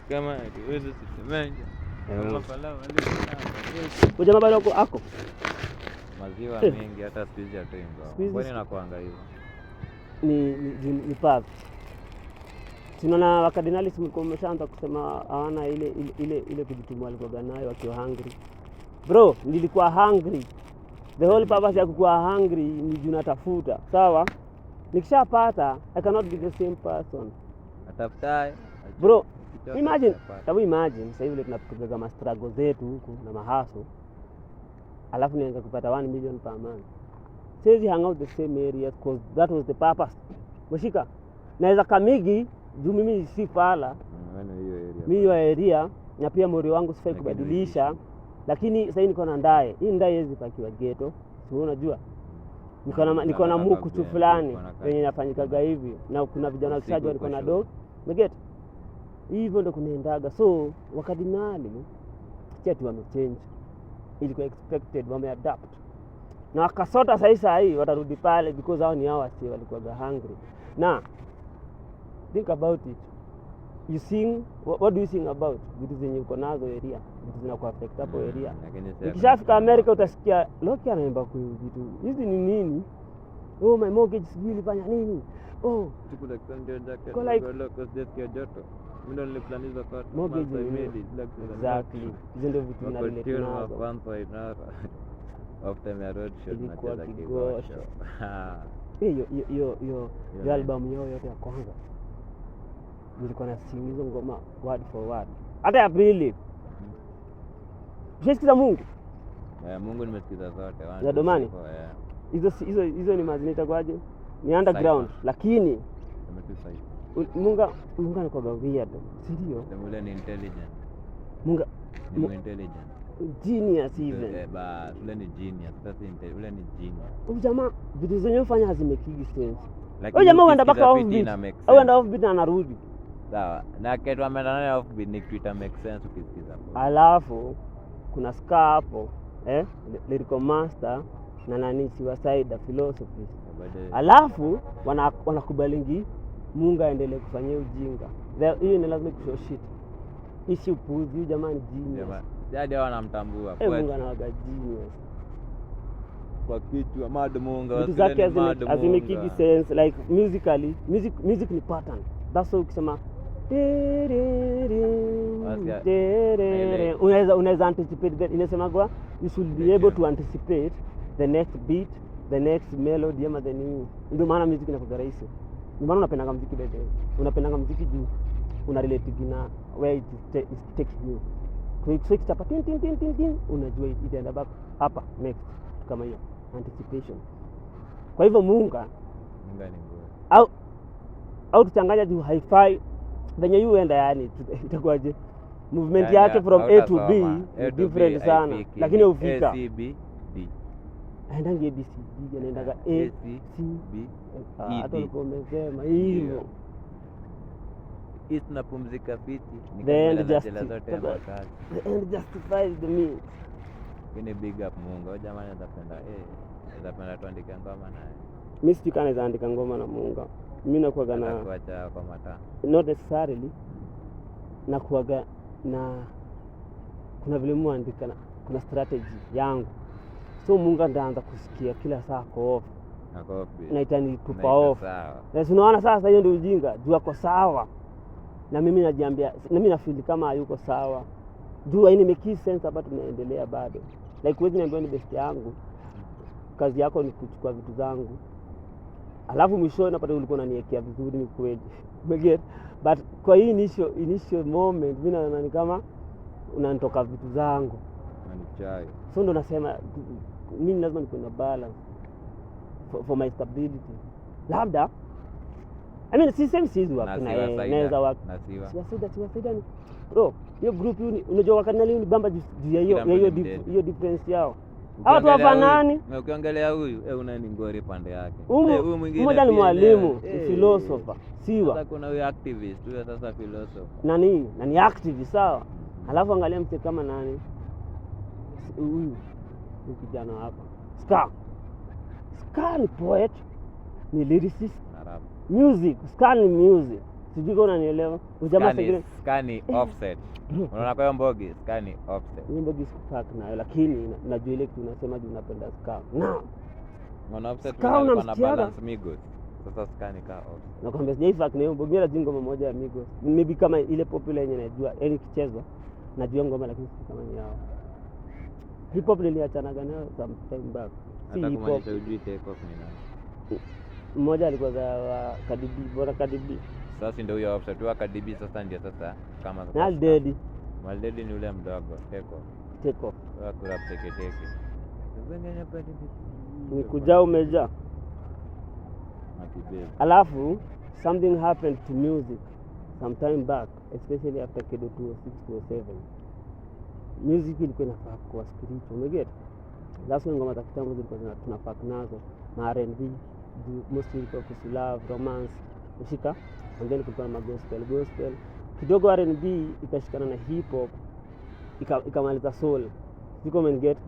Kama hatuwezi sisemanja. Jamaa bado ako Maziwa mengi hata siku hizi hatoi ngoma. Kwani nakuanga hivyo? Ni path. Tunaona wakardinali mlikuwa mmeshaanza kusema hawana ile kujituma walikuwa nayo wakiwa hungry. Bro, nilikuwa hungry. The whole purpose ya kuwa hungry ni juu natafuta. Sawa? Nikishapata, I cannot be the same person. Atafutai. Bro, imagine sasa hivi tunapiga kama struggle zetu huku na mahaso. Alafu nianza kupata 1 million per month. Siwezi hang out the same areas because that was the purpose. Mshika. Naweza kamigi juu mimi si fala. Mimi hiyo area na pia mori wangu sifai kubadilisha. Lakini sasa niko na ndaye. Hii ndaye hizi pakiwa ghetto. Si unajua? Niko na muku tu fulani yenye inafanyikaga hivi na kuna vijana kishaji walikuwa na do. Umeget? Hivyo ndo kunaendaga. So wakardinali chati wamechange. Ilikuwa expected, wameadapt. Na wakasota sasa hii watarudi pale because hao ni hao wasi walikuwa hungry. Na think about it. You sing, what do you sing about? Vitu zenye uko nazo area, vitu zinakuwa affect hapo area. Ukishafika America utasikia Loki anaimba kwa vitu. Hizi ni nini? Oh, my mortgage sijui ilifanya nini? Oh, tukula kande jacket kwa like locals desk ya joto. Mimi ndo planiza kwa mortgage exactly. Hizo ndio vitu na relate nazo. Kwanza inara. After my road show na cheza kigosho. Hiyo album yao yote ya kwanza. Nilikuwa nasing hizo ngoma word for word. Hata ya pili. Unasikiza Mungu? Mungu nimesikiza zote. Ya domani? Hizo ni mazinita kwaje? Ni underground lakini Mungu anakuwa weird. Ndio. Ule ni intelligent. Mungu ni intelligent. Genius even. Ule ni genius. Ule ni genius. Huyu jamaa vitu zenyewe fanya hazimekigi sense. Huyu jamaa huenda mpaka offbeat. Au huenda offbeat na anarudi. Sawa. Na kitu ameenda nayo offbeat ni Twitter make sense ukisikiza hapo. Alafu kuna ska hapo, lyrical master na nani Suicide philosophy. Alafu wanakubalingi Mungu aendelee kufanyia ujinga. Hiyo ni lazima kushow shit. Issue puzi jamani genius. Jadi wanamtambua kwa Mungu anawaga genius. Kwa kitu mad Mungu wasile azimekigi sense like musically. Music ni pattern. That's why ukisema unaweza anticipate that. Inasema kwa you should be able to anticipate the next beat, the next melody ama the new. Ndio maana music inakuwa rahisi. Ndio maana unapenda muziki bebe. Unapenda muziki juu una relate na where it takes you. Kwa hiyo kitapa tin unajua itaenda back hapa next kama hiyo anticipation. Kwa hivyo Mungu ni ngumu. Au tuchanganya juu hi-fi venye you enda yani itakuwaje? Movement yake from A to B ni different sana lakini ufika A C B D. Aendange A B C D anaendaga A C B E. Hata uko umesema hivyo. Hii tunapumzika fiti ni kama jela zote ya kazi. The end justifies the means. Kini big up Mungu. Jamani natapenda tuandike ngoma naye. Mimi sikanaweza andika ngoma na Mungu. Mimi nakuaga na kuacha kwa mata. Not necessarily. Nakuaga na kuna vile muandika na kuna strategy yangu. So Mungu ndaanza kusikia kila saa kwa off. Ako off. Na itani tupa off. Na unaona sasa hiyo ndio ujinga. Juu ako sawa. Na mimi najiambia na mimi nafeel kama hayuko sawa. Juu haini make sense hapa tunaendelea bado. Like wewe niambia ni best yangu. Kazi yako ni kuchukua vitu zangu. Alafu mwisho napata ulikuwa unaniwekea vizuri ni kweli. Umeget? But kwa hii initial moment mimi naona ni kama unanitoka vitu zangu. Unanichai. So ndo nasema mimi lazima nikuwe na balance for my stability. Labda I mean si wapi na naweza wapi. Siwasaidia ni bro, hiyo group unajua wakati bamba juu ya hiyo difference yao. Hao tu wafanani. Na ukiongelea huyu unani ngori pande yake. Huyu mwingine mmoja ni mwalimu, philosopher. Siwa. Sasa kuna huyu activist, huyu sasa philosopher. Nani activist sawa? Alafu angalia mtu kama nani? Huyu kijana hapa. Ska ni poet, ni lyricist, music, Skani music. Sijui kama unanielewa. Ujamaa singine Skani Offset. Unaona kwa hiyo Mbogi Skani Offset. Ni Mbogi Spark nayo, lakini najua ile kitu unasema juu unapenda ska. Now Unaona Offset Ska kuna unamsikiaga? balance Migos. Sasa Skani ka Offset. nakwambia sijai fuck na hiyo Mbogi. Mimi najua ngoma moja ya Migos. Maybe kama ile popular yenye najua, yani ikichezwa najua ngoma, lakini si kama ni yao. Hip hop niliachanaga nayo some time back. Si Hata hip hop. kumaanisha ujui Take Off ni nani. Mmoja alikuwa za Cardi B, bora Cardi B. Sasa ndio huyo Offset wa Cardi B sasa ndio sasa kama sasa. Na Daddy Maldedi ni ule mdogo Take Off. Take Off. Wa kurap teke. Ni kujaa umejaa. Matibebe. Alafu something happened to music some time back, especially after Kedo 206 207. Music ilikuwa inafaa kuwa spiritual, umeget? That's when ngoma za kitambo zilikuwa tunafaa nazo, na R&B, mostly ilikuwa kuhusu love, romance, ushika, and then kulikuwa na gospel. Kidogo R&B ikashikana na hip hop, ikamaliza soul. Siko umeget?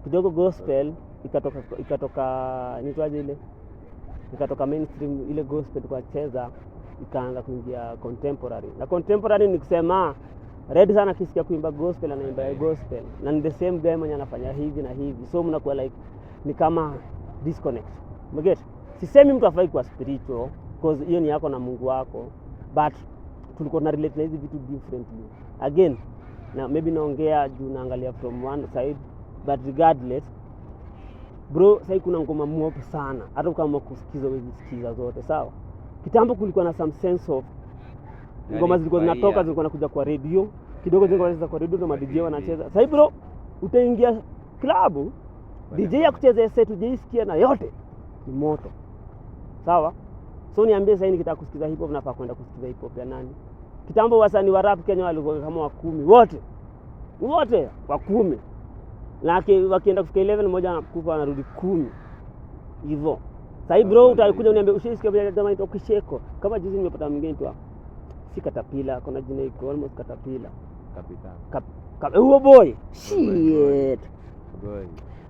Kidogo gospel ikatoka nitwaje ile? Ikatoka mainstream ile gospel kwa cheza, ikaanza kuingia contemporary. Na contemporary ni kusema Red sana kisikia kuimba gospel, anaimba gospel na ni the same guy mwenye anafanya hivi na hivi, so mnakuwa like ni kama disconnect. Umeget? Sisemi mtu afai kuwa spiritual because hiyo ni yako na Mungu wako, but tulikuwa na relate na hizi vitu differently. Again, na maybe naongea juu naangalia from one side, but regardless bro, sasa kuna ngoma mopo sana, hata kama kusikiza wewe sikiza zote, sawa? Kitambo kulikuwa na some sense of ngoma zilikuwa zinatoka, zilikuwa nakuja kwa radio kidogo, zilikuwa zinacheza kwa radio na DJ wanacheza. Sasa bro, utaingia club DJ ya kucheza set ujaisikia na yote ni moto, sawa? So niambie sasa, nikitaka kusikiza hip hop nafaa kwenda kusikiza hip hop ya nani? Kitambo wasanii wa rap Kenya walikuwa kama wa 10 wote wa 10, lakini wakienda kufika 11 mmoja anakufa anarudi 10 hivyo. Sasa bro, utakuja uniambia ushisikia jamaa ito Kisheko. Kama juzi nimepata mwingine tu si Katapila, kuna jina iko almost Katapila. Kapitan. Huo boy. Shit. Boy.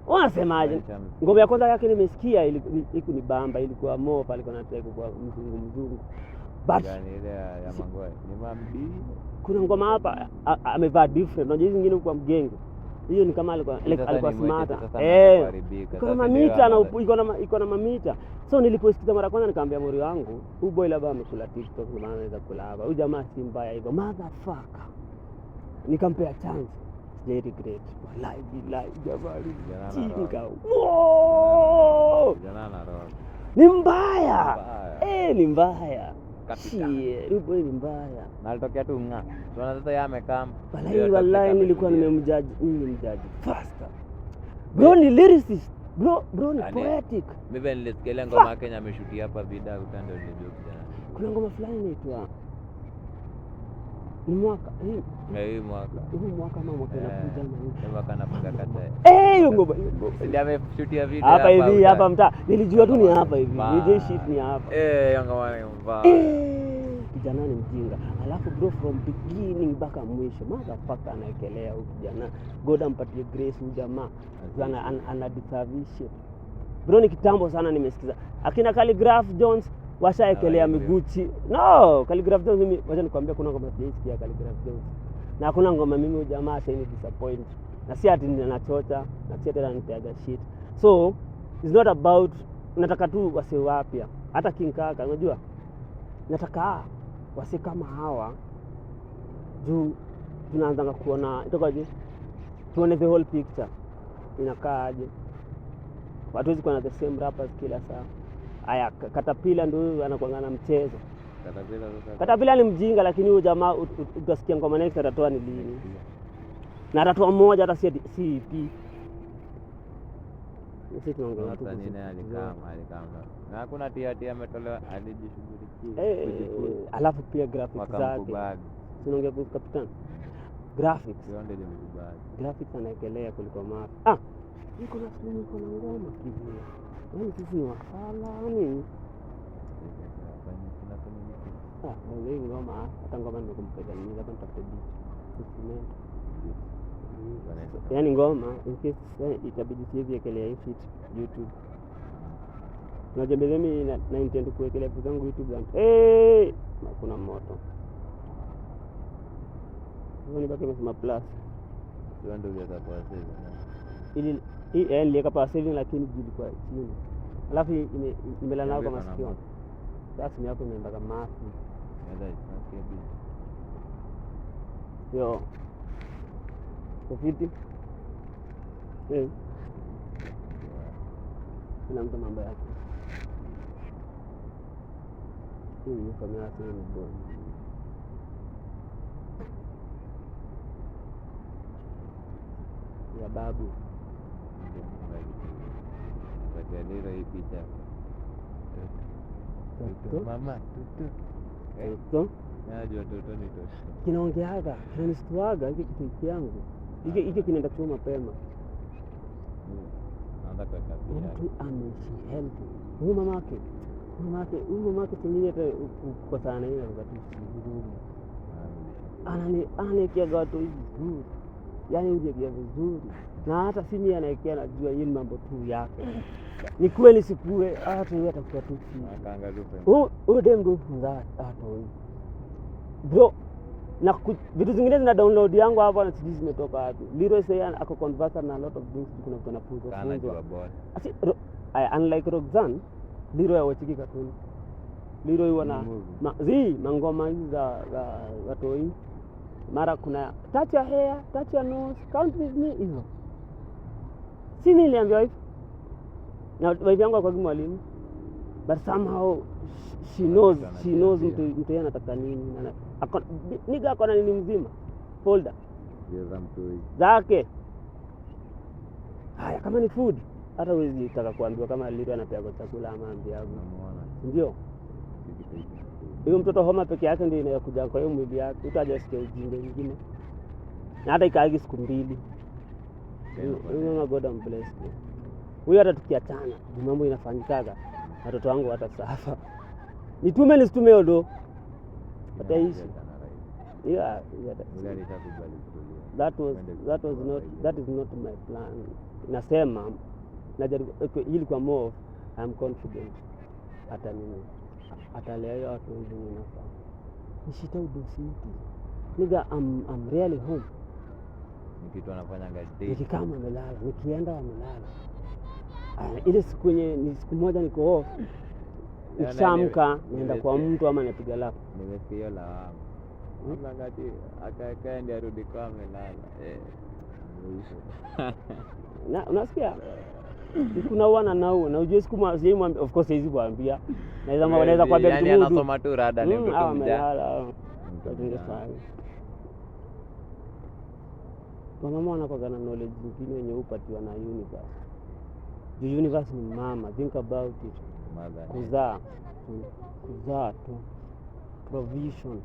Unasemaje? Ngoma ya kwanza yake nimesikia iliku ni bamba, ilikuwa mopa, alikuwa anataka kwa mzungu. But ile ya Mangoi ni mambi. Kuna ngoma hapa amevaa different. Unajua hizo zingine kwa mgenge. Hiyo ni kama alikuwa smart. Kuna mamita na iko na mamita. So niliposikiza mara kwanza nikamwambia mori wangu, huyu boy labda amekula TikTok na maana anaweza kula hapa. Huyu jamaa si mbaya hivyo. Motherfucker. Nikampea chance. Very regret. Wallahi billahi jamani. Chinga. Wow! Jana roho. Ni mbaya. Ni mbaya. Huyu boy ni mbaya. Na alitokea tu ng'a. Tunaona sasa yeye amekaa. Wallahi nilikuwa nimemjudge faster. Bro ni lyricist. Bro ni poetic. Mimi nilisikia ngoma yake ameshutia hapa vida utando ndio kijana. Kuna ngoma fulani inaitwa ni mwaka hii mwaka kama mwaka unakuja na nini? Mwaka anapiga kata. Hiyo ngoma. Ndio ameshutia video hapa hivi hapa mtaa. Nilijua tu ni hapa hivi. DJ shit ni hapa. Hiyo ngoma ni mbaya. Kijana ni mjinga. Alafu bro from beginning mpaka mwisho motherfucker anaekelea huyu kijana. God ampatie grace huyu jamaa. Ana deserve shit. Bro ni kitambo sana nimesikiza. Akina Khaligraph Jones washaekelea miguchi. No, Khaligraph Jones mimi wacha nikwambia kuna ngoma sijaisikia Khaligraph Jones. Na hakuna ngoma mimi huyu jamaa sasa ni disappoint. Na si ati ninachota, na si ati ananipiga shit. So, it's not about nataka tu wase wapya. Hata King Kaka unajua? Nataka wase kama hawa juu tunaanza kuona itokaje? Tuone the whole picture. Inakaaje? Watu wezi kuwa na the same rappers kila saa. Aya, Katapila ndio anakuanga na mchezo. Katapila ni mjinga, lakini huyo jamaa utasikia ngoma next atatoa ni lini. Na atatoa mmoja hata si EP. Sisi tunaongea tu nini alikama. Na hakuna tia ametolewa alijishughulikia. Alafu pia graphics zake. Tunaongea kuhusu Kapitan. Graphics. Graphics anaekelea kuliko mapi. Niko na ngoma kivyo. Yaani sisi ni wafala nini? Ndio ngoma hata ngoma nimekumpeleka mimi hapa nitafute beat. Yaani ngoma in case itabidi siwezi ekelea hii YouTube. Unajua mimi na intend kuwekelea vitu zangu YouTube zangu. Kuna moto. Hiyo nibaki nimesema plus. Sio ndio ya power saving. Ili niliweka power saving lakini ilikuwa chini. Alafu imelala nao kwa masikio. Sasa simu yako imeenda kama mafi. Ndio isikie bill. Yo. Kofiti. Kila mtu mambo yake. Hii familia sio mbona. Ya babu. Baada leo hii picha. Toto mama toto. Toto. Najua toto ni toto. Kinaongeaga, kinanistuaga hiki kitu yangu. Hiki kinaenda kuchoma mapema. Anaanza kuweka pia. Mtu ameishi healthy. Huyu mamake singine hata kwa sana hiyo wakati vizuri. Ananiekea watu vizuri. Yaani unajua vizuri. Na hata simi anaekea najua hii mambo tu yake. Ni kweli sikue hata yeye atakuwa tu chini. Akaangalia Huyo dem go funga hata huyo. Bro, na vitu zingine zina download yangu hapa na sijui zimetoka wapi. Leroy Sayan ako conversant na a lot of things kuna vitu anafunza. kana jua boy. Asi unlike Roxanne, Leroy hawachiki cartoon. Leroy wana mangoma hizi za watoi. Mara kuna touch your hair, touch your nose, count with me hizo. Si niliambiwa hivi. Na wife yangu kwa mwalimu. But somehow she knows mtu yeye anataka nini. Niga akona nini mzima folder za mtoi zake. Haya kama ni food hata huwezi utaka kuambiwa kama Leroy anapewa chakula ama ambiago. Ndio. Huyo mtoto homa peke yake ndio inayokuja kwa hiyo mwili yake. Utajasikia ujinga mwingine. Na hata ikaagi siku 2. Huyo God am blessed. Huyo hata tukiachana, mambo inafanyikaga. Watoto wangu watasafa. Nisitume odo. Ataishi. Yeah. That is not my plan. Nasema najaribu ili kwa more I'm confident hata mimi atalea watu wengine nafaa. Nishita udositi. Niga I'm really home. Nikitu anafanyanga day. Nikikama amelala, nikienda amelala. Ile siku ni siku moja niko off. Nikishamka naenda kwa mtu ama napiga lap. Nimesikia la wangu. Ngati akakaa ndio arudi kwa amelala. Na unasikia? Kuna wana nao na ujue siku of course hizi kuambia. Naweza kuambia mtu yani anasoma tu rada ni mtoto mjana. Kwa mama wanakuwa na knowledge nyingine yenye upatiwa na universe. The universe ni mama, think about it. Mother. Kuzaa tu. Provision.